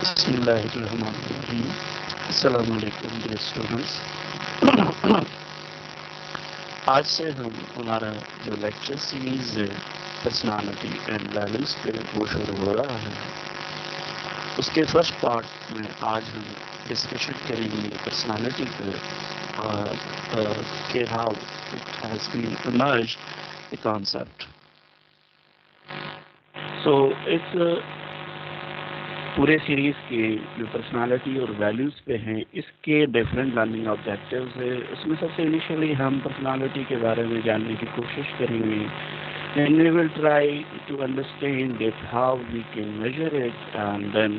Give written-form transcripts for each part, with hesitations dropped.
بسم اللہ الرحمن الرحیم. السلام علیکم ڈیئر اسٹوڈنٹس. آج سے ہمارا جو لیکچر سیریز ہے پرسنالٹی اینڈ ویلیوز پہ وہ شروع ہو رہا ہے. اس کے فرسٹ پارٹ میں آج ہم ڈسکشن کریں گے پرسنالٹی پہ کہ how it has been emerged a concept. So اس پورے سیریز کے جو پرسنالٹی اور ویلیوز پہ ہیں اس کے ڈفرینٹ لرننگ آبجیکٹیوز ہے. اس میں سب سے انیشلی ہم پرسنالٹی کے بارے میں جاننے کی کوشش کریں گے. Then we will try to understand that how we can measure it, and then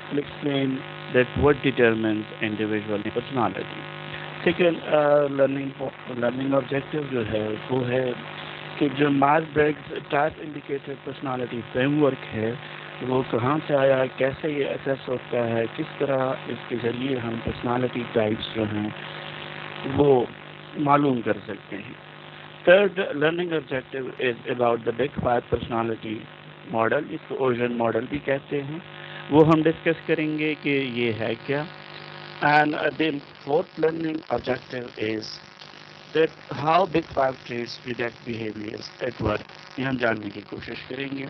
we'll explain that what determines individual personality. Second learning objective جو ہے وہ ہے کہ جو mark Briggs type indicator personality frame work ہے وہ کہاں سے آیا, کیسے یہ اسیس ہوتا ہے, کس طرح اس کے ذریعے ہم پرسنالٹی ٹائپس جو ہیں وہ معلوم کر سکتے ہیں. Third learning objective is about the big five personality model, اس کو اوریجن ماڈل بھی کہتے ہیں. وہ ہم ڈسکس کریں گے کہ یہ ہے کیا. And then fourth learning objective is that how big five traits predict behaviours at work, یہ ہم جاننے کی کوشش کریں گے.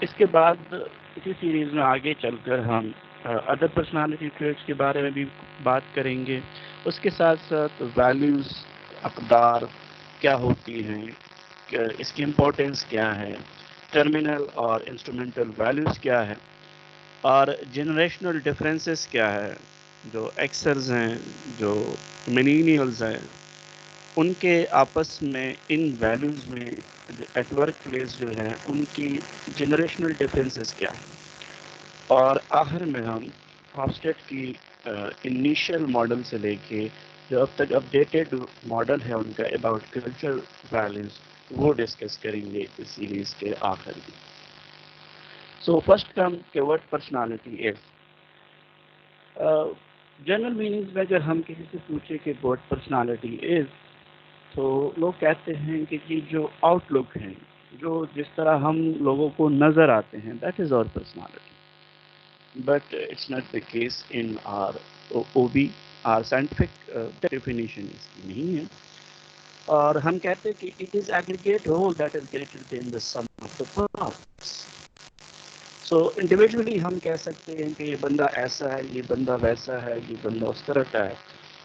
اس کے بعد اسی سیریز میں آگے چل کر ہم ادر پرسنالٹی ٹریٹس کے بارے میں بھی بات کریں گے. اس کے ساتھ ساتھ ویلیوز, اقدار کیا ہوتی ہیں, اس کی امپورٹینس کیا ہے, ٹرمینل اور انسٹرومنٹل ویلیوز کیا ہے, اور جنریشنل ڈفرینسز کیا ہے. جو ایکسرز ہیں, جو ملینیلز ہیں, ان کے آپس میں ان ویلیوز میں ایٹ ورک پلیس جو ہے ان کی جنریشنل ڈفرینسز کیا ہے. اور آخر میں ہم ہافسٹیڈ کی انیشیل ماڈل سے لے کے جو اب تک اپڈیٹڈ ماڈل ہے ان کا اباؤٹ کلچر ویلیوز وہ ڈسکس کریں گے اس سیریز کے آخر میں. سو فرسٹ کم کہ what personality is. General meanings میں اگر ہم کسی سے پوچھیں کہ وٹ پرسنالٹی از, تو لوگ کہتے ہیں کہ جی جو آؤٹ لک ہے, جو جس طرح ہم لوگوں کو نظر آتے ہیں, that is our personality. But it's not the case in our O B. Our scientific definition اس کی نہیں ہے. اور ہم کہتے ہیں کہ it is aggregate whole that is greater than the sum of the parts. So individually ہم کہہ سکتے ہیں کہ یہ بندہ ایسا ہے, یہ بندہ ویسا ہے, یہ بندہ اس طرح کا ہے,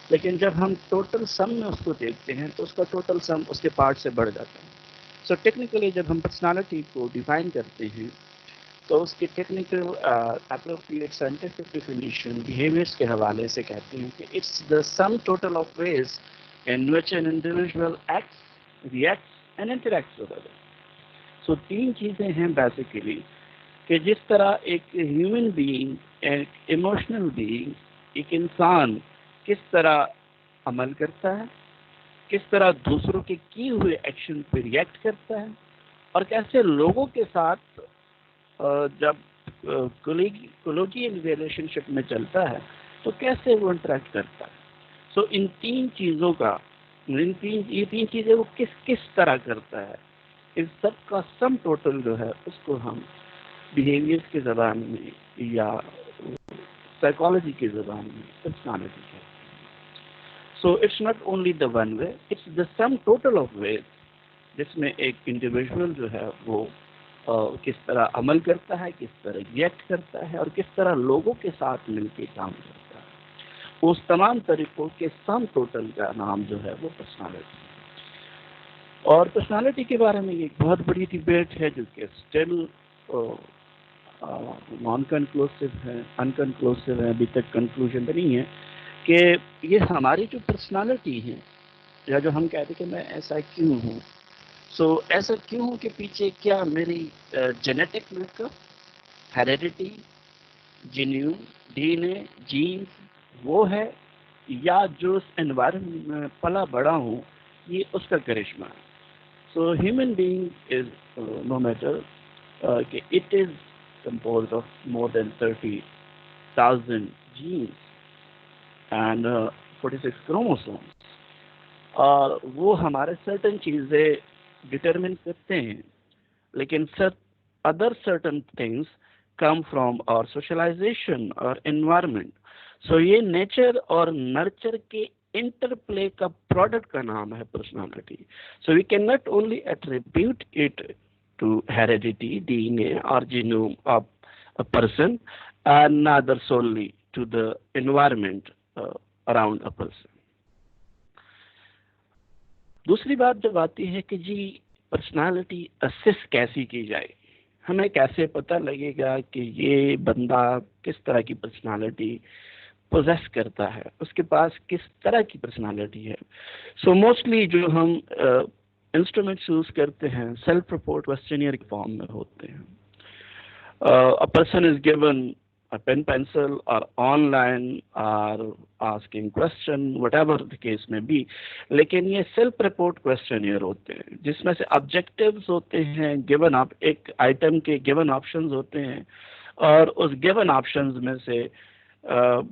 لیکن جب ہم ٹوٹل سم میں اس کو دیکھتے ہیں تو اس کا ٹوٹل سم اس کے پارٹ سے بڑھ جاتا ہے. سو ٹیکنیکلی جب ہم پرسنالٹی کو ڈیفائن کرتے ہیں تو اس کی technical appropriate scientific definition behaviours کے حوالے سے کہتے ہیں کہ it's the sum total of ways in which an individual acts, reacts and interacts with others. So تین چیزیں ہیں بیسیکلی کہ جس طرح ایک ہیومن بینگ, ایک ایموشنل بینگ, ایک انسان کس طرح عمل کرتا ہے, کس طرح دوسروں کے کیے ہوئے ایکشن پہ ریئیکٹ کرتا ہے, اور کیسے لوگوں کے ساتھ جب کولیجیل ریلیشن شپ میں چلتا ہے تو کیسے وہ انٹریکٹ کرتا ہے. سو ان تین چیزوں کا, یہ تین چیزیں وہ کس کس طرح کرتا ہے, ان سب کا سم ٹوٹل جو ہے اس کو ہم بیہیویئر کی زبان میں یا سائیکالوجی کی زبان میں پرسنالٹی کہتے ہیں. So it's not only the one way, it's the sum total of ways جس میں ایک انڈیویژل جو ہے وہ کس طرح عمل کرتا ہے, کس طرح ریئیکٹ کرتا ہے, اور کس طرح لوگوں کے ساتھ مل کے کام کرتا ہے. اس تمام طریقوں کے سم ٹوٹل کا نام جو ہے وہ پرسنالٹی. اور پرسنالٹی کے بارے میں یہ ایک بہت بڑی ڈیبیٹ ہے جو کہ اسٹل نان کنکلوسو ہے, انکنکلوسو ہے, ابھی تک کنکلوژن نہیں ہے کہ یہ ہماری جو پرسنالٹی ہے یا جو ہم کہتے ہیں کہ میں ایسا کیوں ہوں. سو ایسا کیوں ہوں کہ پیچھے کیا میری genetic make up, heredity, genuine, D N A, genes وہ ہے, یا جو اس انوائرمنٹ میں پلا بڑا ہوں یہ اس کا کرشمہ ہے. So human being is no matter کہ it is composed of more than 30,000 genes and 46 chromosomes. اور وہ ہمارے certain چیزیں ڈٹرمن کرتے ہیں, لیکن other certain things come from our socialization or environment. So یہ نیچر اور نرچر کے انٹرپلے کا پروڈکٹ کا نام ہے personality. So we can not only attribute it to heredity D N A اور genome of a person and neither solely to the environment around a person. دوسری بات جب آتی ہے کہ جی پرسنالٹی اسیس کیسی کی جائے، ہمیں کیسے پتہ لگے گا کہ یہ بندہ کس طرح کی پرسنالٹی پوزیس کرتا ہے، اس کے پاس کس طرح کی پرسنالٹی ہے. سو موسٹلی جو ہم انسٹرومنٹس یوز کرتے ہیں سیلف رپورٹ کوسچنیئر کے فارم میں ہوتے ہیں. A person is given a pen pencil or online or asking question whatever the case may be, لیکن یہ سیلف رپورٹ کوسچنیئر ہوتے ہیں جس میں سے آبجیکٹیوز ہوتے ہیں گیون آپ ایک آئٹم کے گیون آپشنز ہوتے ہیں اور اس گیون آپشنز میں سے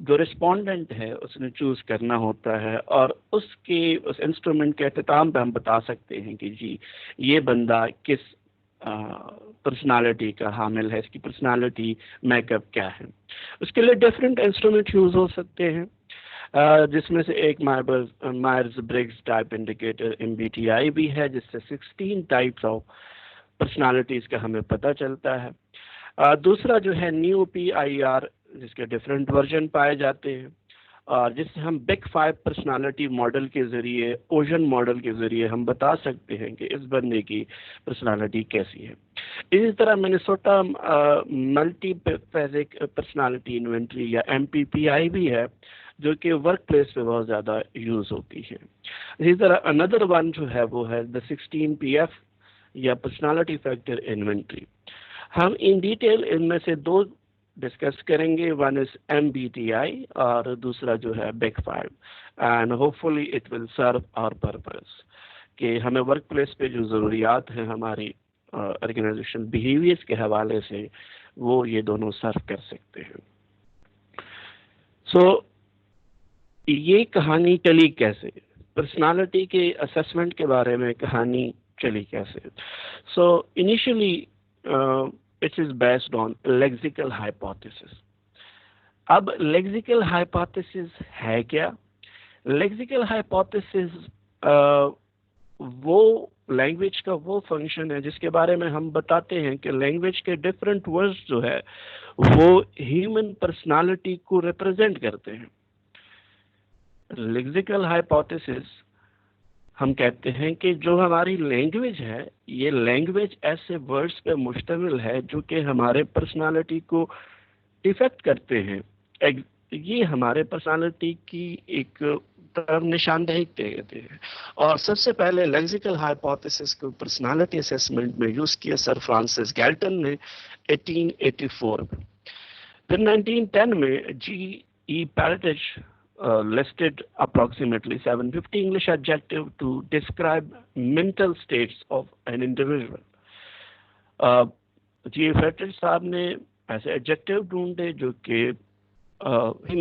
جو رسپونڈنٹ ہے اس نے چوز کرنا ہوتا ہے اور اس انسٹرومنٹ کے اختتام پہ ہم بتا سکتے ہیں کہ جی یہ بندہ کس پرسنالٹی کا حامل ہے، اس کی پرسنالٹی میک اپ کیا ہے. اس کے لیے ڈفرینٹ انسٹرومنٹ یوز ہو سکتے ہیں جس میں سے ایک Myers Briggs type indicator MBTI بھی ہے جس سے 16 ٹائپس آف پرسنالٹیز کا ہمیں پتہ چلتا ہے. دوسرا جو ہے نیو PIR جس کے ڈفرینٹ ورژن پائے جاتے ہیں اور جس سے ہم بگ 5 پرسنالٹی ماڈل کے ذریعے اوشن ماڈل کے ذریعے ہم بتا سکتے ہیں کہ اس بندے کی پرسنالٹی کیسی ہے. اسی طرح Minnesota multi phasic personality inventory یا MPPI بھی ہے جو کہ ورک پلیس پہ بہت زیادہ یوز ہوتی ہے. اسی طرح اندر ون جو ہے وہ ہے the 16PF یا پرسنالٹی فیکٹر انوینٹری. ہم ان ڈیٹیل ان میں سے دو ڈسکس کریں گے، ون از MBTI اور دوسرا جو ہے big 5 and hopefully it will serve our purpose کہ ہمیں ورک پلیس پہ جو ضروریات ہیں ہماری آرگنائزیشن بیہیویئرس کے حوالے سے وہ یہ دونوں سرو کر سکتے ہیں. سو یہ کہانی چلی کیسے، پرسنالٹی کے اسسمنٹ کے بارے میں کہانی چلی کیسے. سو initially it is based on lexical hypothesis. اب lexical hypothesis ہے کیا؟ lexical hypothesis وہ لینگویج کا وہ فنکشن ہے جس کے بارے میں ہم بتاتے ہیں کہ لینگویج کے ڈفرینٹ ورڈز جو ہے وہ ہیومن پرسنالٹی کو ریپرزینٹ کرتے ہیں. lexical hypothesis ہم کہتے ہیں کہ جو ہماری لینگویج ہے یہ لینگویج ایسے ورڈز پہ مشتمل ہے جو کہ ہمارے پرسنالٹی کو ڈیفیکٹ کرتے ہیں. یہ ہمارے پرسنالٹی کی ایک طرف نشاندہی دیتے ہیں. اور سب سے پہلے لیکسیکل ہائپوتھیسس کو پرسنالٹی اسیسمنٹ میں یوز کیا سر فرانسس گیلٹن نے 1884 میں. پھر 1910 میں G.E. Paretich listed approximately 750 English adjectives to describe mental states of an individual. G.E. Paretich صاحب نے ایسے ایڈجیکٹیو ڈھونڈے جو کہ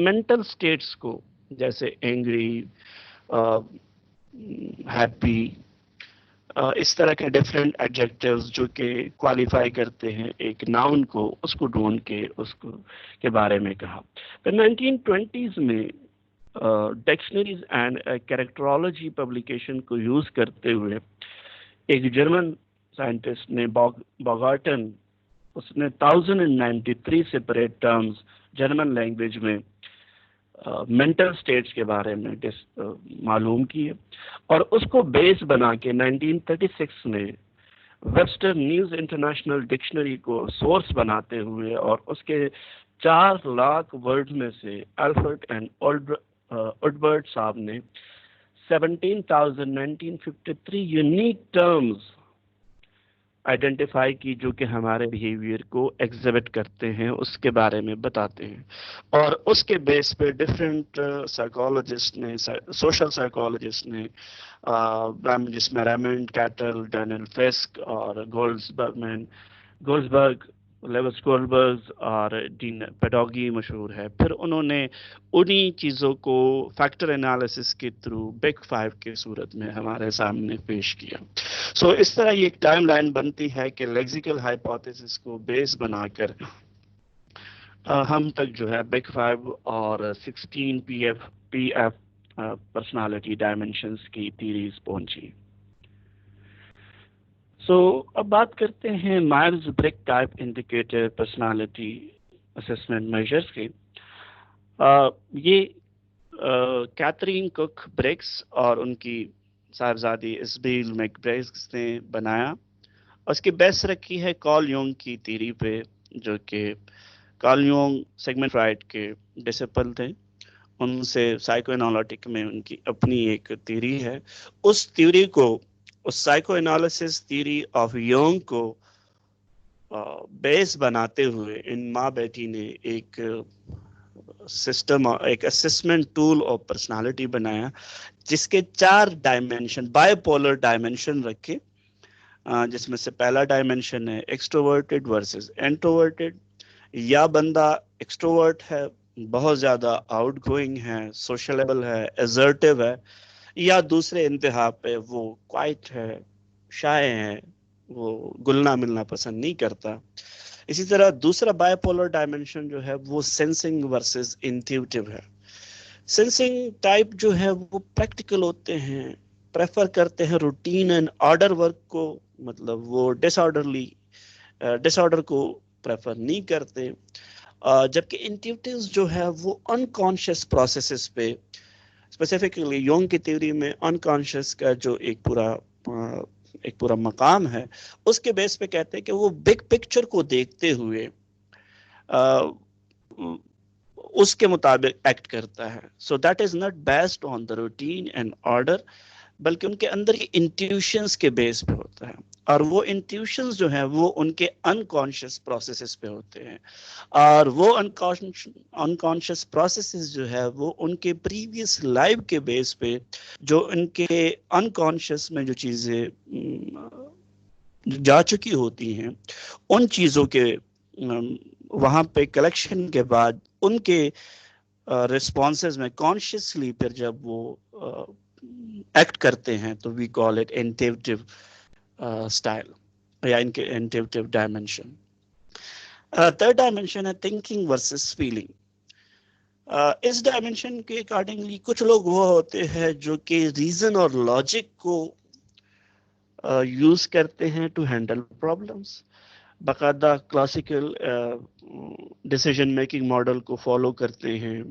mental states کو جیسے angry, happy, اس طرح کے ڈفرینٹ ایڈجیکٹیوز جو کہ کوالیفائی کرتے ہیں ایک ناؤن کو، اس کو ڈھونڈ کے اس کو کے بارے میں کہا. پھر 1920s میں ڈکشنریز اینڈ کیریکٹرولوجی پبلیکیشن کو یوز کرتے ہوئے ایک جرمن سائنٹسٹ نے باگارٹن، اس نے 1093 سپریٹ ٹرمز جرمن لینگویج میں مینٹل سٹیٹس کے بارے میں معلوم کیے اور اس کو بیس بنا کے 1936 میں ویبسٹر نیوز انٹرنیشنل ڈکشنری کو سورس بناتے ہوئے اور اس کے 4 لاکھ ورڈ میں سے الفرٹ اینڈ وڈورڈ صاحب نے 17,953 یونیک ٹرمز آئیڈینٹیفائی کی جو کہ ہمارے بیہیویئر کو ایگزیبٹ کرتے ہیں، اس کے بارے میں بتاتے ہیں. اور اس کے بیس پہ ڈفرینٹ سائیکالوجسٹ نے، سوشل سائیکالوجسٹ نے، جس میں ریمنڈ کیٹل، ڈینیل فسک اور گولڈزبرگ، لیوس گولڈبرگ اور ڈین پیڈاگی مشہور ہے. پھر انہوں نے انہی چیزوں کو فیکٹر انالیسس کے تھرو بگ 5 کے صورت میں ہمارے سامنے پیش کیا. سو اس طرح یہ ایک ٹائم لائن بنتی ہے کہ لیکسیکل ہائپوتھیسس کو بیس بنا کر ہم تک جو ہے بگ 5 اور 16 پی ایف پرسنالٹی ڈائمینشنس کی تھیریز پہنچی. سو اب بات کرتے ہیں مائرز برگ type indicator personality assessment measures کی. یہ کیتھرین کک بریکس اور ان کی صاحبزادی اسبیل میک بریکس نے بنایا. اس کی بیس رکھی ہے کارل یونگ کی تھیری پہ، جو کہ کارل یونگ سیگمنٹ فرائڈ کے ڈسپل تھے. ان سے سائیکو انالٹک میں ان کی اپنی ایک تھیری ہے. اس تھیوری کو، اس psychoanalysis theory of Jung کو بیس بناتے ہوئے ان ماں بیٹی نے ایک سسٹم، ایک اسسمنٹ ٹول آف پرسنالٹی بنایا، جس کے 4 ڈائمینشن، بائی پولر ڈائمینشن رکھے. جس میں سے پہلا ڈائمینشن ہے ایکسٹروورٹیڈ ورسز انٹروورٹیڈ. یا بندہ ایکسٹروورٹ ہے، بہت زیادہ آؤٹ گوئنگ ہے، سوشلیبل ہے، ایزرٹیو ہے، یا دوسرے انتہا پہ وہ کوائٹ ہے، شائع ہے، وہ گلنا ملنا پسند نہیں کرتا. اسی طرح دوسرا بائی پولر ڈائمینشن جو ہے وہ سینسنگ ورسز انٹیوٹیو ہے. سینسنگ ٹائپ جو ہے وہ پریکٹیکل ہوتے ہیں، پریفر کرتے ہیں روٹین اینڈ آرڈر ورک کو، مطلب وہ ڈس آرڈر کو پریفر نہیں کرتے. جبکہ انٹیوٹیوز جو ہے وہ انکانشیس پروسیسز پہ، اسپیسیفکلی یونگ کی تھیوری میں انکانشیس کا جو ایک پورا مقام ہے، اس کے بیس پہ کہتے ہیں کہ وہ بگ پکچر کو دیکھتے ہوئے اس کے مطابق ایکٹ کرتا ہے. So that is not based on the routine and order, بلکہ ان کے اندر یہ انٹیوشنس کے بیس پہ ہوتا ہے. اور وہ انٹیوشنز جو ہیں وہ ان کے انکانشیس پروسیسز پہ ہوتے ہیں، اور وہ انکانشیس پروسیسز جو ہے وہ ان کے پریویس لائف کے بیس پہ، جو ان کے انکانشیس میں جو چیزیں جا چکی ہوتی ہیں، ان چیزوں کے وہاں پہ کلیکشن کے بعد ان کے ریسپانسز میں کانشیسلی پھر جب وہ ایکٹ کرتے ہیں تو وی کال اٹ انٹیوٹیو اسٹائل یا انٹیوٹیو ڈائمینشن. تھرڈ ڈائمینشن ہے تھنکنگ ورسز فیلنگ. اس ڈائمینشن کے اکارڈنگلی کچھ لوگ وہ ہوتے ہیں جو کہ ریزن اور لاجک کو یوز کرتے ہیں ٹو ہینڈل پرابلمس. باقاعدہ کلاسیکل ڈیسیجن میکنگ ماڈل کو فالو کرتے ہیں.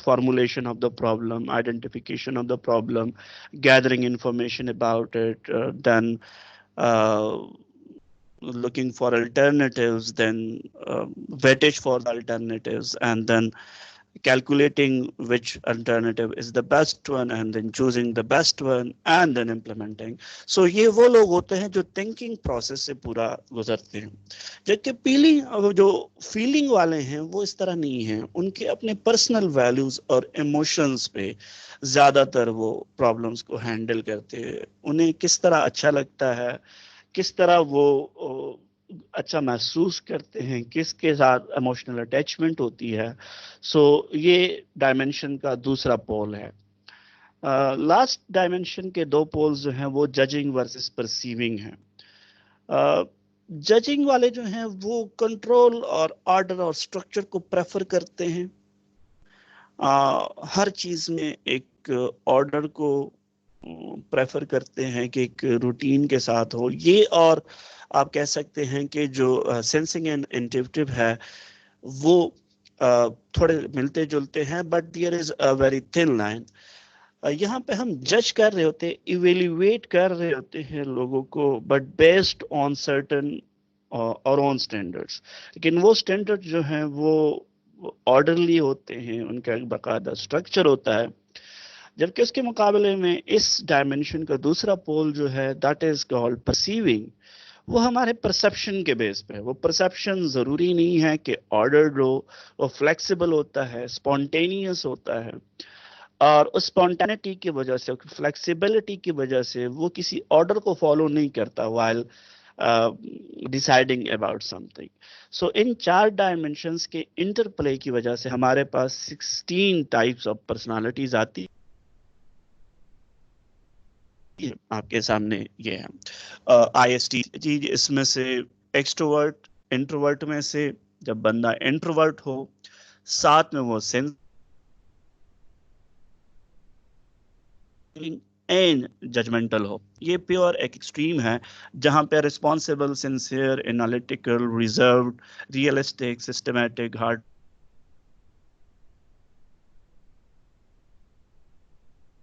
Formulation of the problem, identification of the problem, gathering information about it, then looking for alternatives, then weightage for the alternatives, and then calculating which alternative is the best one, and then choosing the best one, and then implementing. So یہ وہ لوگ ہوتے ہیں جو thinking process سے پورا گزرتے ہیں. جبکہ جو فیلنگ والے ہیں وہ اس طرح نہیں ہیں، ان کے اپنے پرسنل ویلیوز اور ایموشنز پہ زیادہ تر وہ پرابلمس کو ہینڈل کرتے ہیں. انہیں کس طرح اچھا لگتا ہے، کس طرح وہ اچھا محسوس کرتے ہیں، کس کے ساتھ ایموشنل اٹیچمنٹ ہوتی ہے. سو یہ ڈائمینشن کا دوسرا پول ہے. لاسٹ ڈائمینشن کے 2 پولز جو ہیں وہ ججنگ ورسز پرسیونگ ہیں. ججنگ والے جو ہیں وہ کنٹرول اور آرڈر اور اسٹرکچر کو پریفر کرتے ہیں. ہر چیز میں ایک آرڈر کو پریفر کرتے ہیں کہ ایک روٹین کے ساتھ ہو. یہ اور آپ کہہ سکتے ہیں کہ جو سینسنگ اینڈ انٹیوٹیو ہے وہ تھوڑے ملتے جلتے ہیں، but their is a very thin line. یہاں پہ ہم جج کر رہے ہوتے، ایویلیویٹ کر رہے ہوتے ہیں لوگوں کو، بٹ بیسڈ آن سرٹن اور اون اسٹینڈرڈس. لیکن وہ اسٹینڈرڈ جو ہیں وہ آرڈرلی ہوتے ہیں، ان کا ایک باقاعدہ اسٹرکچر ہوتا ہے. جبکہ اس کے مقابلے میں اس ڈائمینشن کا دوسرا پول جو ہے دیٹ از کالڈ پرسیونگ، وہ ہمارے پرسیپشن کے بیس پہ. وہ پرسیپشن ضروری نہیں ہے کہ آرڈرڈ ہو، وہ فلیکسیبل ہوتا ہے، اسپونٹینیس ہوتا ہے، اور اس اسپونٹینٹی کی وجہ سے، فلیکسیبلٹی کی وجہ سے وہ کسی آرڈر کو فالو نہیں کرتا while deciding about something. So in 4 dimensions کے انٹرپلے کی وجہ سے ہمارے پاس 16 ٹائپس آف پرسنالٹیز آتی. آپ کے سامنے یہ ہے آئی ایس ٹی جی. اس میں سے ایکسٹروورٹ، انٹروورٹ میں سے جب بندہ انٹروورٹ ہو، ساتھ میں وہ اینڈ ججمنٹل ہو. یہ پیور ایک ایکسٹریم ہے جہاں پہ responsible, sincere, analytical, reserved, realistic, systematic, hard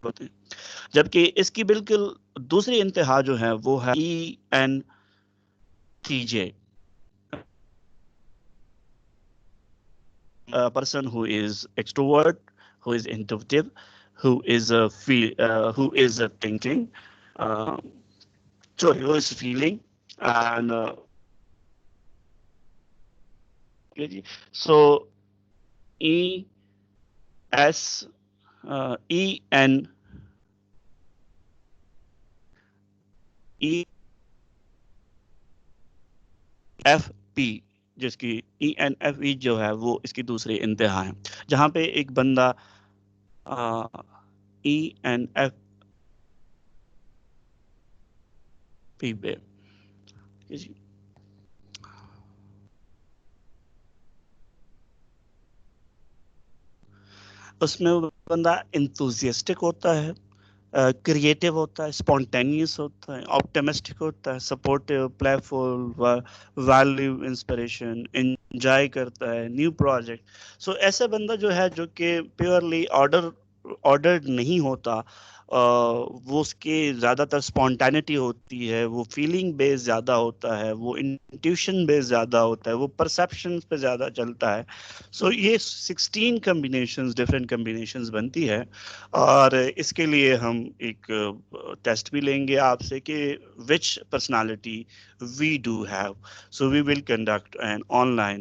ہوتے ہیں. جبکہ اس کی بالکل دوسری انتہا جو ہے وہ ہے ENTJ. A person who is extrovert, who is intuitive, who is thinking, uh, who is feeling, and so ENFP، جس کی ENFE جو ہے وہ اس کی دوسری انتہا ہے، جہاں پہ ایک بندہ ENFP پہ اس میں وہ بندہ انتھوزیسٹک ہوتا ہے، کریٹو ہوتا ہے، اسپونٹینیس ہوتا ہے، آپٹمسٹک ہوتا ہے، سپورٹیو، پلے فل، ویلیو انسپریشن، انجوائے کرتا ہے نیو پروجیکٹ. سو ایسا بندہ جو ہے جو کہ پیورلی آرڈرڈ نہیں ہوتا، وہ اس کے زیادہ تر اسپونٹینٹی ہوتی ہے، وہ فیلنگ بیس زیادہ ہوتا ہے، وہ انٹیوشن بیس زیادہ ہوتا ہے، وہ پرسیپشن پہ زیادہ چلتا ہے. سو یہ 16 کمبینیشنز، ڈفرینٹ کمبینیشنز بنتی ہے. اور اس کے لیے ہم ایک ٹیسٹ بھی لیں گے آپ سے کہ which personality we do have. So we will conduct an online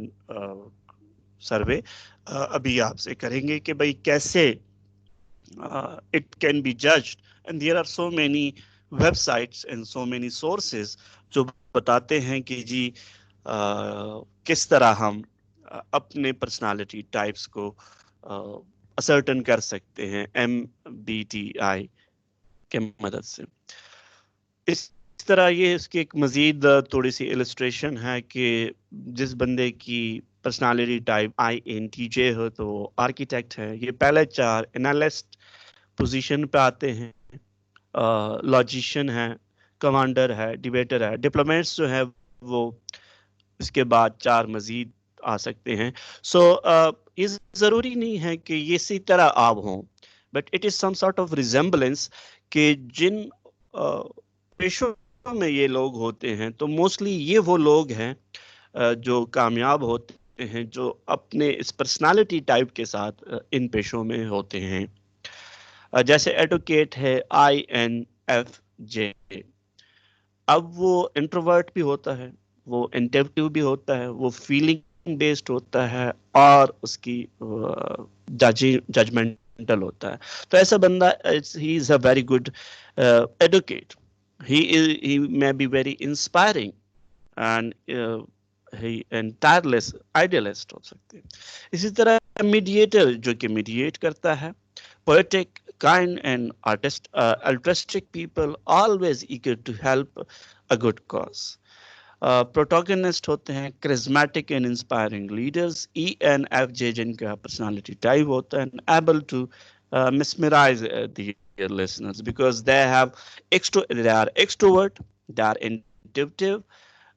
survey. ابھی آپ سے کریں گے کہ بھائی کیسے it can be judged, and there are so many websites and so many sources جو بتاتے ہیں کہ جی کس طرح ہم اپنے پرسنالٹی ٹائپس کو اسرٹن کر سکتے ہیں MBTI کے مدد سے. اس طرح یہ اس کی ایک مزید تھوڑی سی السٹریشن ہے کہ جس بندے کی پرسنالٹی ٹائپ INTJ ہو تو وہ آرکیٹیکٹ ہے. یہ پہلے 4 انالسٹ پوزیشن پہ آتے ہیں، لاجیشین ہے، کمانڈر ہے، ڈیبیٹر ہے. ڈپلومیٹس جو ہے وہ اس کے بعد 4 مزید آ سکتے ہیں. سو یہ ضروری نہیں ہے کہ یہ اسی طرح آپ ہوں، but it is some sort of resemblance کہ جن پیشوں میں یہ لوگ ہوتے ہیں تو موسٹلی یہ وہ لوگ ہیں جو کامیاب ہوتے ہیں، جو اپنے اس پرسنالٹی ٹائپ کے ساتھ ان پیشوں میں ہوتے ہیں. جیسے ایڈوکیٹ ہے INFJ. اب وہ انٹروورٹ بھی ہوتا ہے، وہ انٹیوٹیو بھی ہوتا ہے، وہ فیلنگ بیسڈ ہوتا ہے، اور اس کی ججمنٹل ہوتا ہے. تو ایسا بندہ ہی is a very good advocate. He may be very inspiring and tireless idealist ہو سکتے ہیں. اسی طرح میڈیٹر جو کہ میڈیٹ کرتا ہے، poetic, kind and altruistic people, always eager to help a good cause. پروٹاگنسٹ ہوتے ہیں charismatic and inspiring leaders. ENFJ جن کا personality type ہوتا ہے able to mesmerize their listeners because they are extrovert, they are intuitive,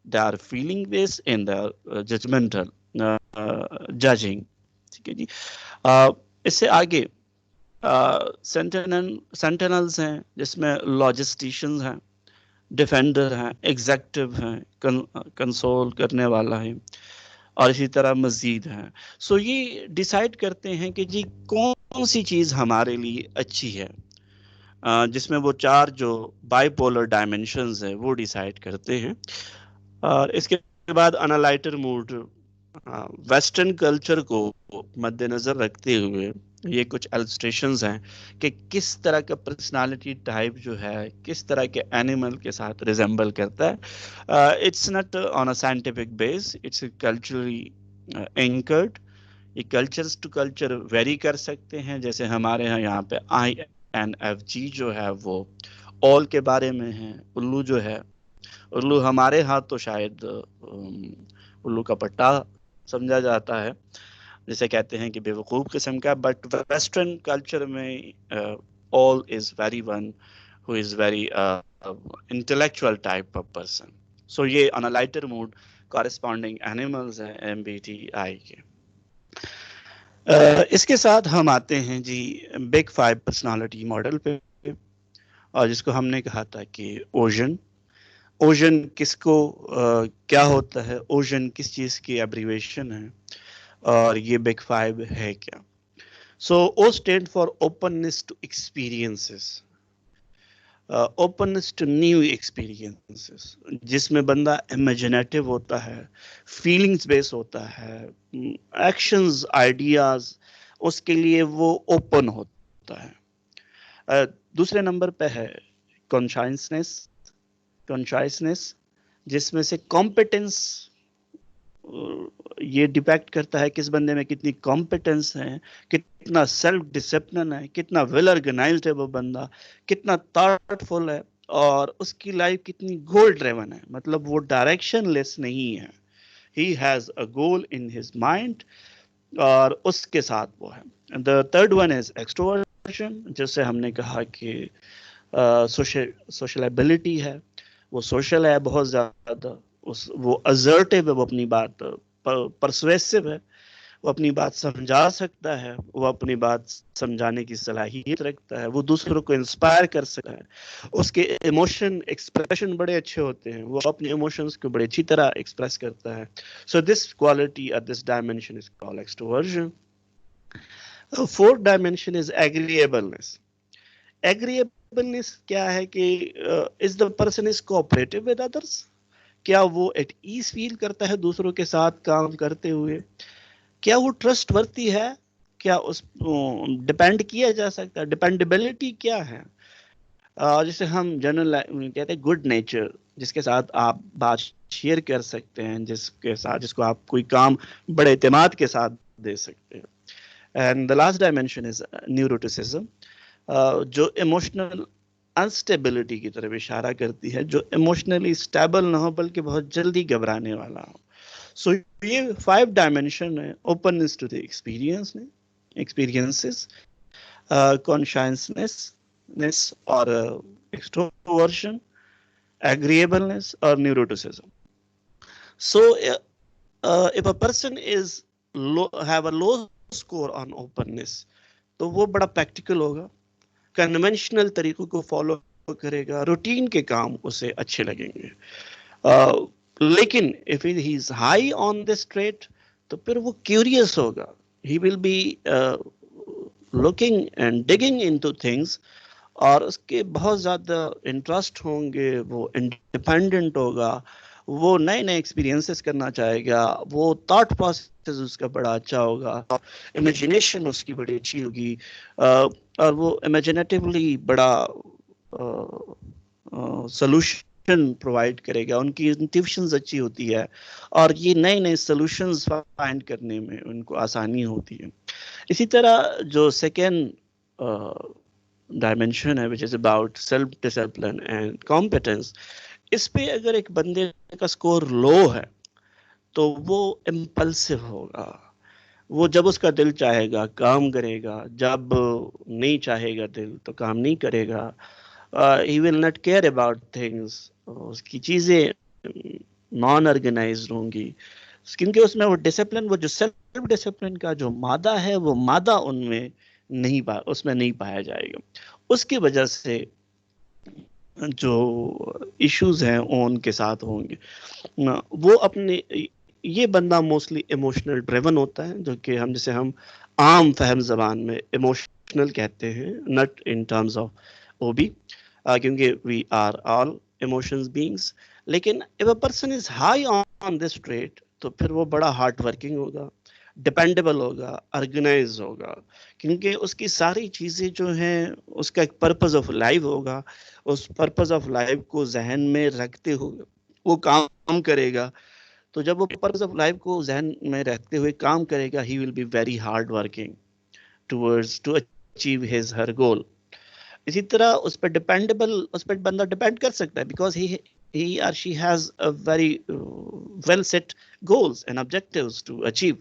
they are feeling based and they are judgmental, judging. ٹھیک ہے جی. اس سے آگے سینٹینلز ہیں جس میں لاجسٹیشنز ہیں، ڈیفینڈر ہیں، ایگزیکٹو ہیں، کنسول کرنے والا ہے، اور اسی طرح مزید ہیں. سو یہ ڈیسائیڈ کرتے ہیں کہ جی کون سی چیز ہمارے لیے اچھی ہے، جس میں وہ 4 جو بائی پولر ڈائمینشنز ہیں وہ ڈیسائیڈ کرتے ہیں. اور اس کے بعد انالائٹر موڈ ویسٹرن کلچر کو مد نظر رکھتے ہوئے یہ کچھ السٹریشنز ہیں کہ کس طرح کا پرسنالٹی ٹائپ جو ہے کس طرح کے اینیمل کے ساتھ ریزمبل کرتا ہے. It's not on a scientific base, it's culturally anchored. یہ کلچرز ٹو کلچر ویری کر سکتے ہیں. جیسے ہمارے یہاں پہ INFJ جو ہے وہ اول کے بارے میں ہے. الو جو ہے، الو ہمارے ہاں تو شاید الو کا پٹا سمجھا جاتا ہے، جسے کہتے ہیں کہ بیوقوف قسم کا. بٹ ویسٹرن کلچر میں all is very one who is very intellectual type of person. So یہ on a lighter mood corresponding animals ہیں MBTI کے. اس کے ساتھ ہم آتے ہیں جی بگ 5 پرسنالٹی ماڈل پہ، اور جس کو ہم نے کہا تھا کہ اوژن کس کو کیا ہوتا ہے، اوژن کس چیز کی ایبریویشن ہے، اور یہ بگ 5 ہے کیا. So O stand for openness to experiences, openness to new experiences, جس میں بندہ امیجنیٹو ہوتا ہے، فیلنگز بیس ہوتا ہے، ایکشنز آئیڈیاز اس کے لیے وہ اوپن ہوتا ہے. دوسرے نمبر پہ ہے کانشائسنس، جس میں سے کمپیٹنس یہ ڈیپیکٹ کرتا ہے کس بندے میں کتنی کمپیٹنس ہے، کتنا سیلف ڈسپلن ہے، کتنا ویل آرگنائزڈ ہے وہ بندہ، کتنا تھاٹ فل ہے، اور اس کی لائف کتنی گول ڈریون ہے، مطلب وہ ڈائریکشن لیس نہیں ہے. He has a goal in his mind, اور اس کے ساتھ وہ ہے. The third one is extroversion, جیسے ہم نے کہا کہ سوشلائبلٹی ہے، وہ سوشل ہے بہت زیادہ، وہ assertive ہے، وہ اپنی بات پرسویسو ہے، وہ اپنی بات سمجھا سکتا ہے، وہ اپنی بات سمجھانے کی صلاحیت رکھتا ہے، وہ دوسروں کو انسپائر کر سکتا ہے، اس کے ایموشن ایکسپریشن بڑے اچھے ہوتے ہیں، وہ اپنے ایموشنز کو بڑے اچھی طرح ایکسپریس کرتا ہے. سو دس کوالٹی اور this dimension is called extroversion. Fourth dimension is agreeableness. Agreeableness کیا ہے کہ is the person is cooperative with others, کیا وہ ایٹ ایز فیل کرتا ہے دوسروں کے ساتھ کام کرتے ہوئے، کیا وہ ٹرسٹ ورتی ہے، کیا اس ڈپینڈ کیا جا سکتا ہے، ڈپینڈیبلٹی کیا ہے. جسے ہم جنرل کہتے ہیں گڈ نیچر، جس کے ساتھ آپ بات شیئر کر سکتے ہیں، جس کو آپ کوئی کام بڑے اعتماد کے ساتھ دے سکتے ہیں. And the last dimension is neuroticism, جو ایموشنل انسٹیبلٹی کی طرف اشارہ کرتی ہے، جو ایموشنلی اسٹیبل نہ ہو بلکہ بہت جلدی گھبرانے والا ہو. سو یہ 5 ڈائمینشن ہے: اوپننس ٹو دی ایکسپیرینسز، کانشائسنس اور ایکسٹروورژن، ایگریبلنس اور نیوروٹیسزم. سو if a person is have a low score on openness، تو وہ بڑا پریکٹیکل ہوگا، کنونشنل طریقوں کو فالو کرے گا، روٹین کے کام اسے اچھے لگیں گے. لیکن if he is high on this trait، تو پھر وہ کیوریس ہوگا، he will be looking and digging into things، اور اس کے بہت زیادہ انٹرسٹ ہوں گے، وہ انڈیپینڈنٹ ہوگا، وہ نئے نئے ایکسپیرینسز کرنا چاہے گا، وہ تھاٹ پروسیس اس کا بڑا اچھا ہوگا، امیجنیشن اس کی بڑی اچھی ہوگی، اور وہ امیجنیٹیولی بڑا سولوشن پرووائڈ کرے گا، ان کی انٹیویشنز اچھی ہوتی ہے، اور یہ نئے نئے سولوشنز فائنڈ کرنے میں ان کو آسانی ہوتی ہے. اسی طرح جو سیکنڈ ڈائمینشن ہے which is about self discipline and competence، اس پہ اگر ایک بندے کا سکور لو ہے تو وہ امپلسو ہوگا، وہ جب اس کا دل چاہے گا کام کرے گا، جب نہیں چاہے گا دل تو کام نہیں کرے گا. he will not care about things، اس کی چیزیں نان آرگنائزڈ ہوں گی، کیونکہ اس میں وہ ڈسپلن، وہ جو سیلف ڈسپلن کا جو مادہ ہے، وہ مادہ ان میں اس میں نہیں پایا جائے گا. اس کی وجہ سے جو ایشوز ہیں ان کے ساتھ ہوں گے. وہ اپنے یہ بندہ موسٹلی ایموشنل ڈریون ہوتا ہے، جو کہ جسے ہم عام فہم زبان میں ایموشنل کہتے ہیں، not in terms of OB, کیونکہ we are all emotions beings. لیکن if a person is high on this trait، تو پھر وہ بڑا ہارڈ ورکنگ ہوگا، ڈپینڈیبل ہوگا، آرگنائز ہوگا، کیونکہ اس کی ساری چیزیں جو ہیں اس کا ایک پرپز آف لائف ہوگا، اس پرپز آف لائف کو ذہن میں رکھتے ہوئے وہ کام کرے گا. تو جب وہ پرپز آف لائف کو ذہن میں رکھتے ہوئے کام کرے گا، he will be very hard working towards to achieve his her goal. اسی طرح اس پہ بندہ ڈپینڈ کر سکتا ہے، because he or she has a very well set goals and objectives to achieve.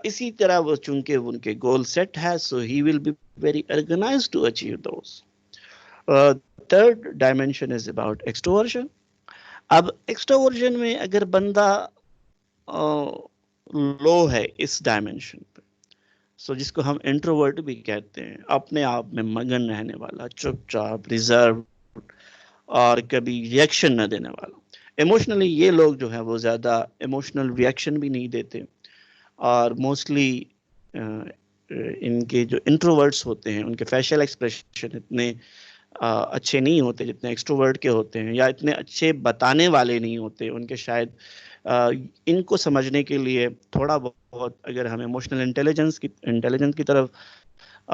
اسی طرح وہ چونکہ ان کے گول سیٹ ہے so he will be very organized to achieve those. Third dimension is about extroversion. اب ایکسٹروورژن میں اگر بندہ لو ہے اس ڈائمینشن پہ، سو جس کو ہم انٹروورٹ بھی کہتے ہیں، اپنے آپ میں مگن رہنے والا، چپ چاپ، ریزرو اور کبھی ریئیکشن نہ دینے والا. ایموشنلی یہ لوگ جو ہے وہ زیادہ ایموشنل ریئیکشن بھی نہیں دیتے، اور موسٹلی ان کے جو انٹروورٹس ہوتے ہیں ان کے فیشل ایکسپریشن اتنے اچھے نہیں ہوتے جتنے ایکسٹروورٹ کے ہوتے ہیں، یا اتنے اچھے بتانے والے نہیں ہوتے ان کے. شاید ان کو سمجھنے کے لیے تھوڑا بہت اگر ہم ایموشنل انٹیلیجنس کی طرف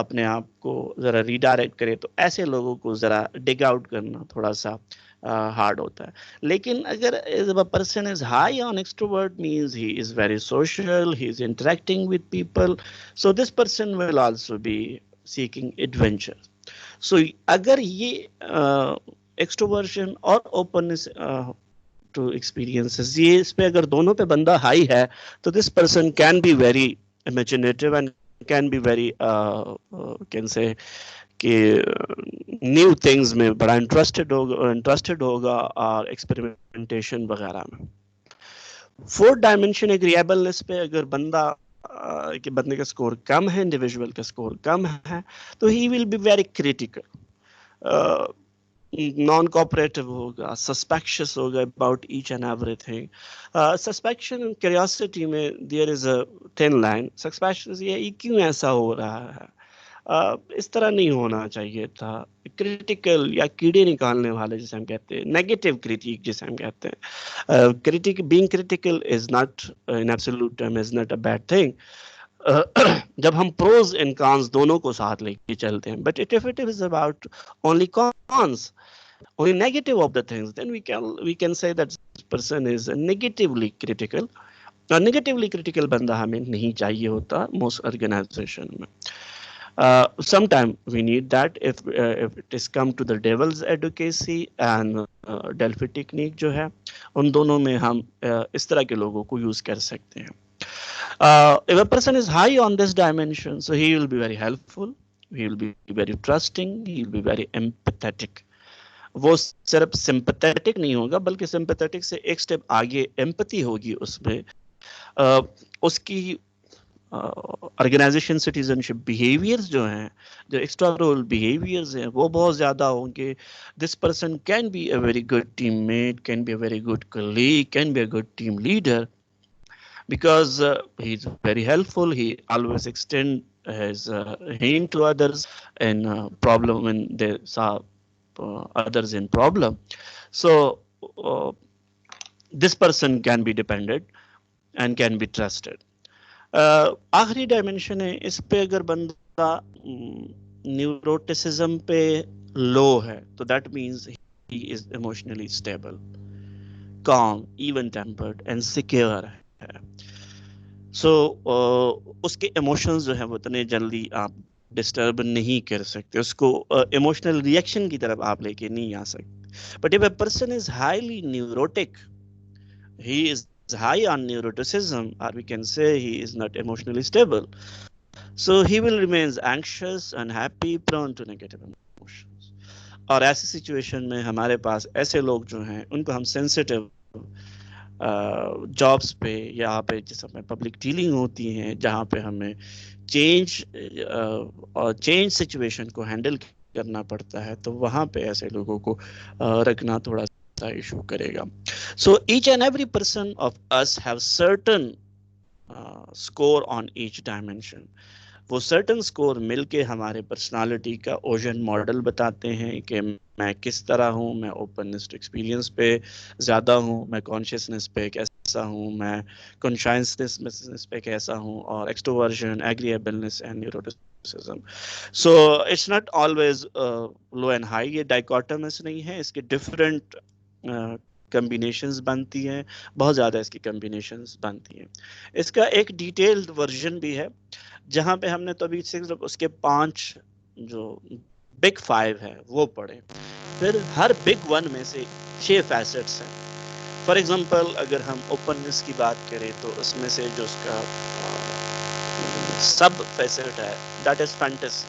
اپنے آپ کو ذرا ریڈائریکٹ کرے تو ایسے لوگوں کو ذرا ڈگ آؤٹ کرنا تھوڑا سا ہارڈ ہوتا ہے. لیکن اگر person is high on extrovert means he is very social, he is interacting with people, so this person will also be seeking adventure. سو اگر یہ ایکسٹروورژن اور اوپننس ٹو ایکسپیرینسز، یہ اس پہ اگر دونوں پہ بندہ ہائی ہے تو this person can be very imaginative and can be very can say کہ نیو تھنگز میں بڑا انٹرسٹڈ ہوگا اور ایکسپیریمنٹیشن وغیرہ میں. فورتھ ڈائمینشن ایگریبلنس پہ اگر بندہ کہ بندے کا سکور کم ہے، انڈیویژول کا سکور کم ہے، تو he will be very critical, non cooperative ہوگا، سسپیکشس ہوگا about each and everything. Suspicion and curiosity میں there is a thin line. Suspicion یہ کیوں ایسا ہو رہا ہے، اس طرح نہیں ہونا چاہیے تھا. کریٹیکل یا کیڑے نکالنے والے جسے ہم کہتے ہیں، نیگیٹو کریٹیک جسے ہم کہتے ہیں. Being critical is not in absolute term is not a bad thing جب ہم پروز اینڈ کانس دونوں کو ساتھ لے کے چلتے ہیں. But if it is about only cons, only negative of the things, then we can say that this person is negatively critical. Negatively critical بندہ ہمیں نہیں چاہیے ہوتا most organization میں. Sometime we need that if it is come to the devil's advocacy and Delphi technique جو ہے، ان دونوں میں ہم اس طرح کے لوگوں کو یوز کر سکتے ہیں. If a person is high on this dimension, so he will be very helpful, he will be very trusting, he will be very empathetic. وہ صرف سمپتھیٹک نہیں ہوگا بلکہ سمپتھیٹک سے ایک سٹیپ آگے ایمپتھی ہوگی اس میں. اس کی آرگنائزیشن سٹیزنشپ بیہیویئرز جو ہیں، جو ایکسٹرا رول بیہیویئرز ہیں، وہ بہت زیادہ ہوں گے. This person can be a very good teammate, can be a very good colleague, can be a good team leader because he is very helpful. He always extend his hand to others in problem when they saw others in problem. So this person can be depended and can be trusted. آخری dimension ہے، اس پہ اگر بندہ نیوروٹیسزم پہ low ہے تو that means he is emotionally stable, calm, even tempered and secure ہے. So اس کے ایموشنز جو ہیں وہ اتنے جلدی آپ ڈسٹرب نہیں کر سکتے، اس کو ایموشنل ریئیکشن کی طرف آپ لے کے نہیں آ سکتے. But if a person is highly neurotic, he is high on neuroticism, or we can say he is not emotionally stable, so he will remain anxious, unhappy, prone to negative emotions. اور ایسی situation میں ہمارے پاس ایسے لوگ جو ہیں ان کو ہم سینسٹیو جابس پہ، یہاں پہ جس میں پبلک ڈیلنگ ہوتی ہیں، جہاں پہ ہمیں چینج سچویشن کو ہینڈل کرنا پڑتا ہے، تو وہاں پہ ایسے لوگوں کو رکھنا تھوڑا ایشو کرے گا. So each and every person of us have certain score on each dimension. وہ certain score مل کے ہمارے پرسنالٹی کا اوژن ماڈل بتاتے ہیں کہ میں کس طرح ہوں. میں اوپننس ٹو ایکسپیرینس پہ زیادہ ہوں، میں کانشیسنس پہ کیسا ہوں، میں کانشائسنس پہ کیسا ہوں، اور extroversion, agreeableness and neuroticism. So it's not always low and high, یہ ڈائیکاٹمس نہیں ہے، اس کے ڈفرینٹ کمبینیشنز بنتی ہیں، بہت زیادہ اس کی کمبینیشنز بنتی ہیں. اس کا ایک ڈیٹیلڈ ورژن بھی ہے جہاں پہ ہم نے تو ابھی صرف اس کے 5 جو بگ 5 ہے وہ پڑھے، پھر ہر بگ 1 میں سے 6 فیسٹس ہیں. فار ایگزامپل اگر ہم اوپننس کی بات کریں تو اس میں سے جو اس کا سب فیسٹ ہے that is fantasy.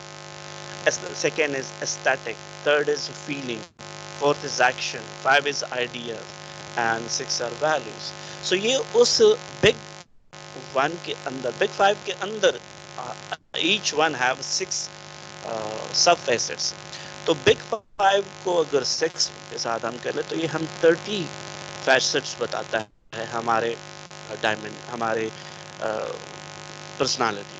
Second is aesthetic, third is feeling, fourth is action, five is ideas, and six are values. So یہ اس big one کے اندر, big five کے اندر each one have six sub facets. تو big five کو اگر 6 کے ساتھ ہم کر لیں تو یہ ہم 30 facets بتاتا ہے ہمارے ڈائمنڈ, ہمارے پرسنالٹی.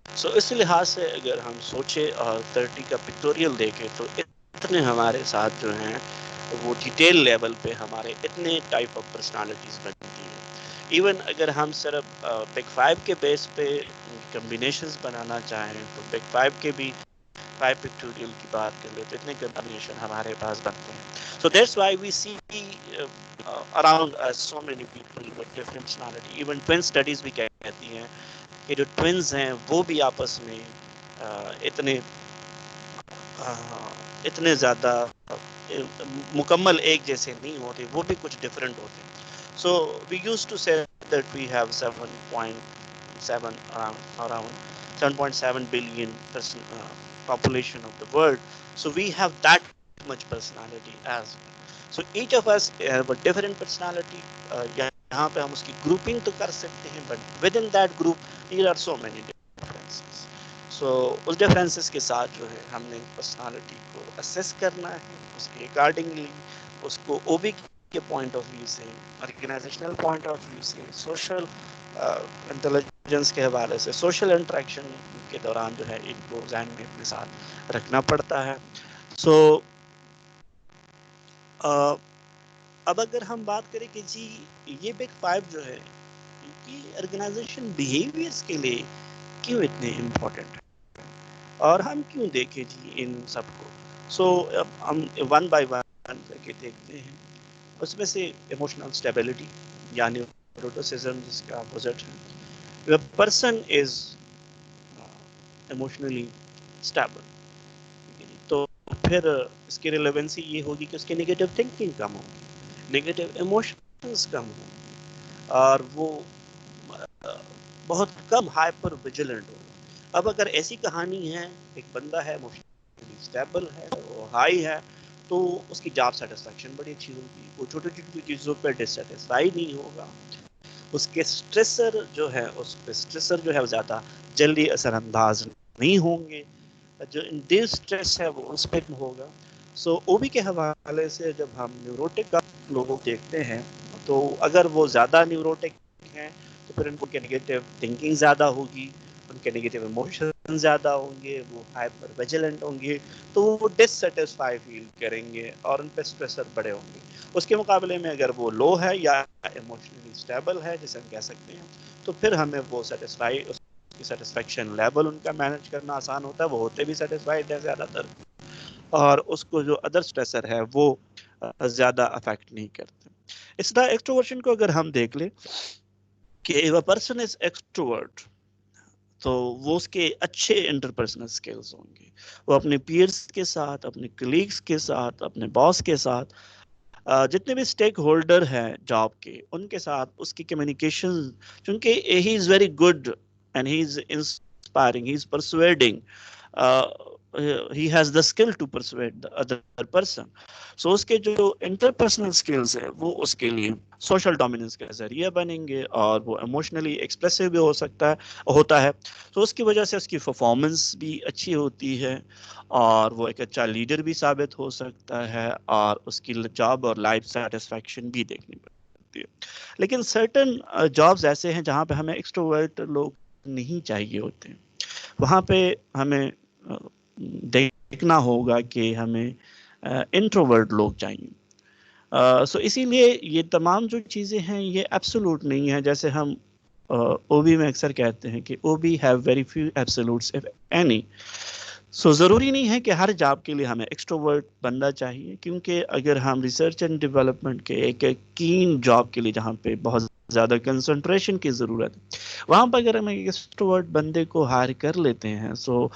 سو اس لحاظ سے اگر ہم سوچے اور 30 کا پکٹوریل دیکھیں تو اتنے ہمارے ساتھ جو ہیں وہ ڈیٹیل لیول پہ ہمارے اتنے ٹائپ آف پرسنالٹیز بنتی ہیں. ایون اگر ہم صرف بگ 5 کے بیس پہ کمبینیشنز بنانا چاہیں تو بگ 5 کے بھی 5 پکٹوریل کی بات کر لیں تو اتنے کمبینیشن ہمارے پاس بنتے ہیں. So that's why we see around so many people with different personality. Even twin studies بھی کہتی ہیں کہ جو ٹوینز ہیں وہ بھی آپس میں اتنے زیادہ مکمل ایک جیسے نہیں ہوتے, وہ بھی کچھ ڈفرینٹ ہوتے ہیں. سو وی یوز ٹو سے that we have 7.7 around 7.7 billion population of the world. So we have that much personality as well. So each of us have a different personality. یہاں پہ ہم اس کی گروپنگ تو کر سکتے ہیں, but within that group there are so many differences. So اس differences کے ساتھ جو ہے ہم نے پرسنالٹی کو اسیس کرنا ہے, اس کے اکارڈنگلی اس کو او بی کے پوائنٹ آف ویو سے, آرگنائزیشنل پوائنٹ آف ویو سے, سوشل انٹیلیجنس کے حوالے سے, سوشل انٹریکشن کے دوران جو ہے ان کو ذہن میں اپنے ساتھ رکھنا پڑتا ہے. سو اب اگر ہم بات کریں کہ جی یہ بگ 5 جو ہے یہ آرگنائزیشن بیہیویئرس کے لیے کیوں اتنے امپورٹنٹ ہیں اور ہم کیوں دیکھیں جی ان سب کو. سو ہم ون بائی ون کر کے دیکھتے ہیں. اس میں سے ایموشنل اسٹیبلٹی یعنی نیوروٹیسزم جس کا اپوزٹ ہے, پرسن از ایموشنلی اسٹیبل, تو پھر اس کی ریلیونسی یہ ہوگی کہ اس کی نگیٹو تھنکنگ کم ہوگی, نگیٹو ایموشنز کم ہوگی, اور وہ بہت کم ہائپر ویجیلنٹ ہوگا. اب اگر ایسی کہانی ہے, ایک بندہ ہے ایموشنلی اسٹیبل ہے, وہ ہائی ہے, تو اس کی جاب سیٹسفیکشن بڑی اچھی ہوگی, وہ چھوٹی چھوٹی چیزوں پہ ڈسسیٹسفائی نہیں ہوگا, اس کے اسٹریسر جو ہے وہ زیادہ جلدی اثر انداز نہیں ہوں گے, جو انڈیوس اسٹریس ہے وہ اس پہ ہوگا. سو او بی کے حوالے سے جب ہم نیوروٹک لوگوں کو دیکھتے ہیں تو اگر وہ زیادہ نیوروٹک ہیں تو پھر ان کو نگیٹو تھنکنگ زیادہ ہوگی, ان کے نگیٹو ایموشن زیادہ ہوں گے, وہ ہائپر ویجیلنٹ ہوں گے, تو وہ ڈسسیٹسفائی فیل کریں گے اور ان پہ اسٹریسر بڑے ہوں گے. اس کے مقابلے میں اگر وہ لو ہے یا ایموشنلی اسٹیبل ہے جسے ہم کہہ سکتے ہیں, تو پھر ہمیں وہ سیٹسفیکشن لیول ان کا مینج کرنا آسان ہوتا ہے, وہ ہوتے بھی سیٹسفائیڈ ہے زیادہ تر, اور اس کو جو ادر اسٹریسر ہے وہ زیادہ افیکٹ نہیں کرتے. اس طرح ایکسٹروورژن کو اگر ہم دیکھ لیں کہ if a person is extrovert تو وہ اس کے اچھے انٹرپرسنل سکلز ہوں گے, وہ اپنے پیئرس کے ساتھ, اپنے کلیگس کے ساتھ, اپنے باس کے ساتھ, جتنے بھی اسٹیک ہولڈر ہیں جاب کے, ان کے ساتھ اس کی کمیونیکیشن, چونکہ he is very good and he is inspiring, he is persuading, he has the skill to persuade the other person. So اس کے جو انٹرپرسنل سکلز ہیں وہ اس کے لیے سوشل ڈومیننس کا ذریعہ بنیں گے, اور وہ ایموشنلی ایکسپریسو بھی ہوتا ہے. تو اس کی وجہ سے اس کی پرفارمنس بھی اچھی ہوتی ہے, اور وہ ایک اچھا لیڈر بھی ثابت ہو سکتا ہے, اور اس کی جاب اور لائف سیٹسفیکشن بھی دیکھنی پڑتی ہے. لیکن سرٹن جابز ایسے ہیں جہاں پہ ہمیں ایکسٹروورٹ لوگ نہیں چاہیے ہوتے ہیں, وہاں پہ ہمیں دیکھنا ہوگا کہ ہمیں انٹروورٹ لوگ چاہیے. سو اسی لیے یہ تمام جو چیزیں ہیں یہ ایبسولوٹ نہیں ہے, جیسے ہم او بی میں اکثر کہتے ہیں کہ O B have very few absolutes if any. So ضروری نہیں ہے کہ ہر جاب کے لیے ہمیں ایکسٹروورٹ بننا چاہیے, کیونکہ اگر ہم ریسرچ اینڈ ڈیولپمنٹ کے ایک کین جاب کے لیے جہاں پہ بہت زیادہ کنسنٹریشن کی ضرورت ہے, وہاں پہ اگر ہم ایک ایکسٹروورٹ بندے کو ہائر کر لیتے ہیں, سو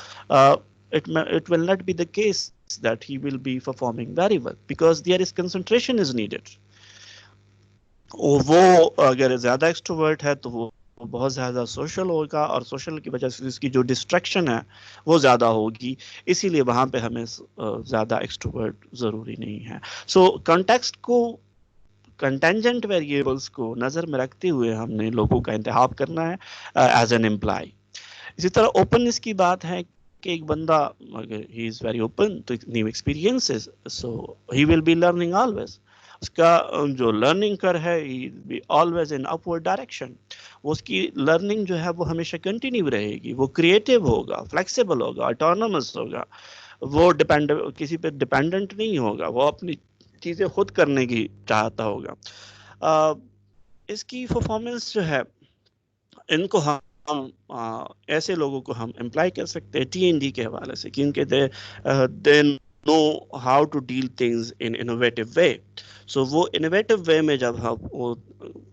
it will not be the case that he will be performing very well because there is concentration is needed. وہ اگر زیادہ ایکسٹروورٹ ہے تو وہ بہت زیادہ سوشل ہوگا اور سوشل کی وجہ سے اس کی جو ڈسٹریکشن ہے وہ زیادہ ہوگی, اسی لیے وہاں پہ ہمیں زیادہ ایکسٹروورٹ ضروری نہیں ہے. سو کانٹیکسٹ کو, کنٹینجنٹ ویریبلس کو نظر میں رکھتے ہوئے ہم نے لوگوں کا انتخاب کرنا ہے ایز این امپلائی. اسی طرح اوپننس کی بات ہے کہ ایک بندہ اگر he is very open to new experiences, so he will be learning always. اس کا جو لرننگ کر ہے آلویز ان اپورڈ ڈائریکشن, وہ اس کی لرننگ جو ہے وہ ہمیشہ کنٹینیو رہے گی. وہ کریٹیو ہوگا, فلیکسیبل ہوگا, آٹونومس ہوگا, وہ کسی پہ ڈپینڈنٹ نہیں ہوگا, وہ اپنی چیزیں خود کرنے کی چاہتا ہوگا. اس کی پرفارمنس جو ہے, ان کو ہم ایسے لوگوں کو ہم امپلائی کر سکتے ہیں TND کے حوالے سے, کیونکہ they know how to deal things in innovative way. So وہ انوویٹو وے میں جب ہم وہ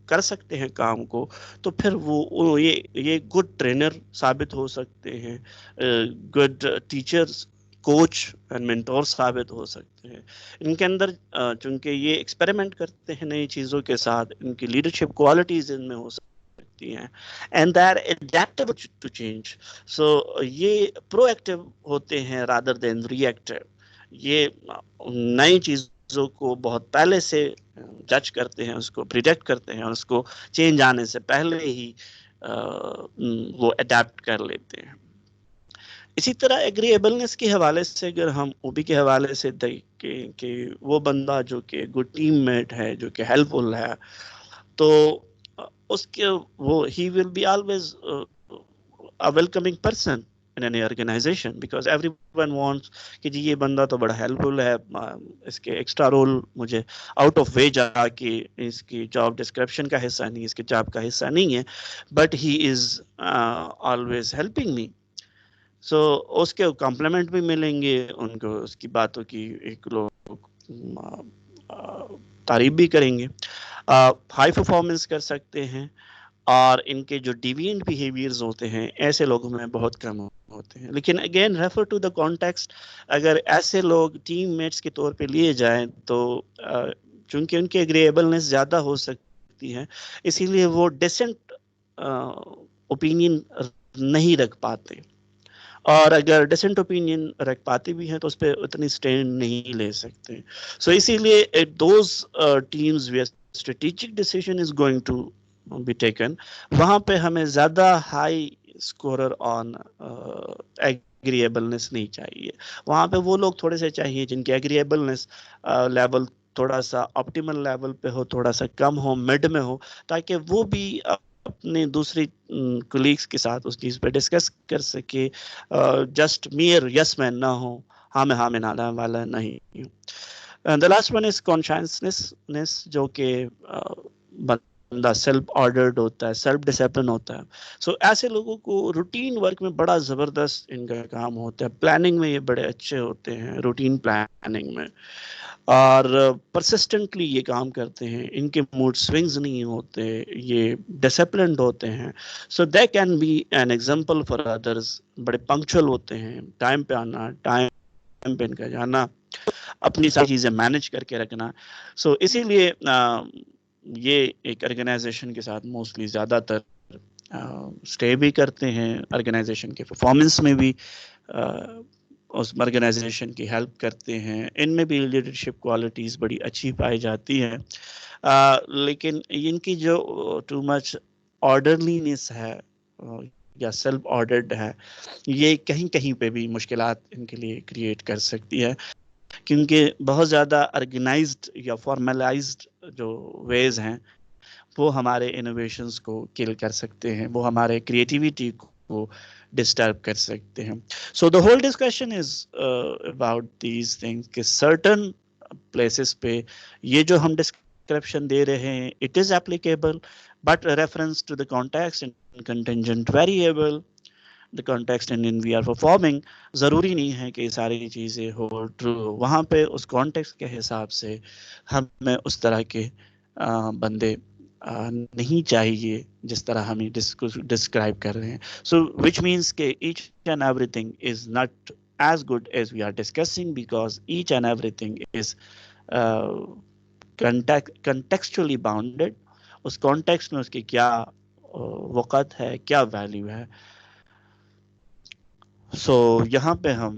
کر سکتے ہیں کام کو, تو پھر وہ یہ گڈ ٹرینر ثابت ہو سکتے ہیں, good teachers, coach and mentor ثابت ہو سکتے ہیں. ان کے اندر چونکہ یہ ایکسپیریمنٹ کرتے ہیں نئی چیزوں کے ساتھ, ان کی لیڈرشپ کوالٹیز ان میں ہو سکتی ہیں, and they are adaptable to change. So یہ پرو ایکٹیو ہوتے ہیں رادر دین ری ایکٹیو. یہ نئی چیزوں کو بہت پہلے سے جج کرتے ہیں, اس کو پریڈکٹ کرتے ہیں, اور اس کو چینج آنے سے پہلے ہی وہ اڈیپٹ کر لیتے ہیں. اسی طرح ایگریبلنس کے حوالے سے اگر ہم اوبی کے حوالے سے دیکھیں کہ وہ بندہ جو کہ گڈ ٹیم میٹ ہے, جو کہ ہیلپ فل ہے, تو اس کے وہ he will be always a welcoming person in any organization because everyone wants کہ جی یہ بندہ تو بڑا ہیلپ فل ہے, اس کے ایکسٹرا رول مجھے آؤٹ آف وے جا کے اس کی جاب ڈسکرپشن کا حصہ نہیں, اس کے جاب کا حصہ نہیں ہے, but he is always helping me. So اس کے کمپلیمنٹ بھی ملیں گے, ان کو اس کی باتوں کی ایک لوگ تعریف بھی کریں گے, ہائی پرفارمنس کر سکتے ہیں. اور ان کے جو ڈیوینٹ بیہیویئرز ہوتے ہیں ایسے لوگوں میں بہت کم ہوتے ہیں. لیکن again refer to the context, اگر ایسے لوگ ٹیم میٹس کے طور پہ لیے جائیں تو چونکہ ان کی ایگریبلنس زیادہ ہو سکتی ہے, اسی لیے وہ ڈیسنٹ اوپینین نہیں رکھ پاتے, اور اگر ڈیسنٹ اوپینین رکھ پاتے بھی ہیں تو اس پہ اتنی سٹینڈ نہیں لے سکتے. سو اسی لیے those teams where strategic decision is going to be taken, وہاں پہ ہمیں زیادہ ہائی اسکورر آن ایگریبلنس نہیں چاہیے. وہاں پہ وہ لوگ تھوڑے سے چاہیے جن کی ایگریبلنس لیول تھوڑا سا آپٹیمل لیول پہ ہو, تھوڑا سا کم ہو, مڈ میں ہو, تاکہ وہ بھی اپنے دوسری کولیگس کے ساتھ اس چیز پہ ڈسکس کر سکے, جسٹ میئر یس مین نہ ہو, ہاں میں نالا والا نہیں ہوں. The last one is conscientiousness, جو کہ بندہ سیلف آرڈرڈ ہوتا ہے, سیلف ڈسپلن ہوتا ہے. سو ایسے لوگوں کو روٹین ورک میں بڑا زبردست ان کا کام ہوتا ہے, پلاننگ میں یہ بڑے اچھے ہوتے ہیں, روٹین پلاننگ میں, اور پرسسٹنٹلی یہ کام کرتے ہیں, ان کے موڈ سوئنگز نہیں ہوتے, یہ ڈسپلنڈ ہوتے ہیں. So they can be an example for others. بڑے پنکچوئل ہوتے ہیں, ٹائم پہ آنا, ٹائم پہ ان کا جانا, اپنی ساری چیزیں مینج کر کے رکھنا. سو اسی لیے یہ ایک آرگنائزیشن کے ساتھ موسٹلی زیادہ تر اسٹے بھی کرتے ہیں, آرگنائزیشن کے پرفارمنس میں بھی اس آرگنائزیشن کی ہیلپ کرتے ہیں. ان میں بھی لیڈرشپ کوالٹیز بڑی اچھی پائی جاتی ہیں, لیکن ان کی جو ٹو مچ آرڈرلینس ہے یا سیلف آرڈرڈ ہے, یہ کہیں کہیں پہ بھی مشکلات ان کے لیے کریٹ کر سکتی ہے, کیونکہ بہت زیادہ آرگنائزڈ یا فارملائزڈ جو ویز ہیں وہ ہمارے انوویشنز کو کل کر سکتے ہیں, وہ ہمارے کریٹیویٹی کو ڈسٹرب کر سکتے ہیں. So the whole discussion is about these things کہ سرٹن پلیسز پہ یہ جو ہم ڈسکرپشن دے رہے ہیں it is applicable, but reference to the context and contingent variable, the context in we are performing, ضروری نہیں ہے کہ یہ ساری چیزیں ہو ٹرو. وہاں پہ اس کانٹیکسٹ کے حساب سے ہمیں اس طرح کے بندے نہیں چاہیے جس طرح ہم ڈسکرائب کر رہے ہیں. سو وچ مینس کہ each and everything is not as good as we are discussing, because each and everything is uh, contextually bounded. اس کانٹیکس میں اس کی کیا وقت ہے، کیا ویلیو ہے. سو یہاں پہ ہم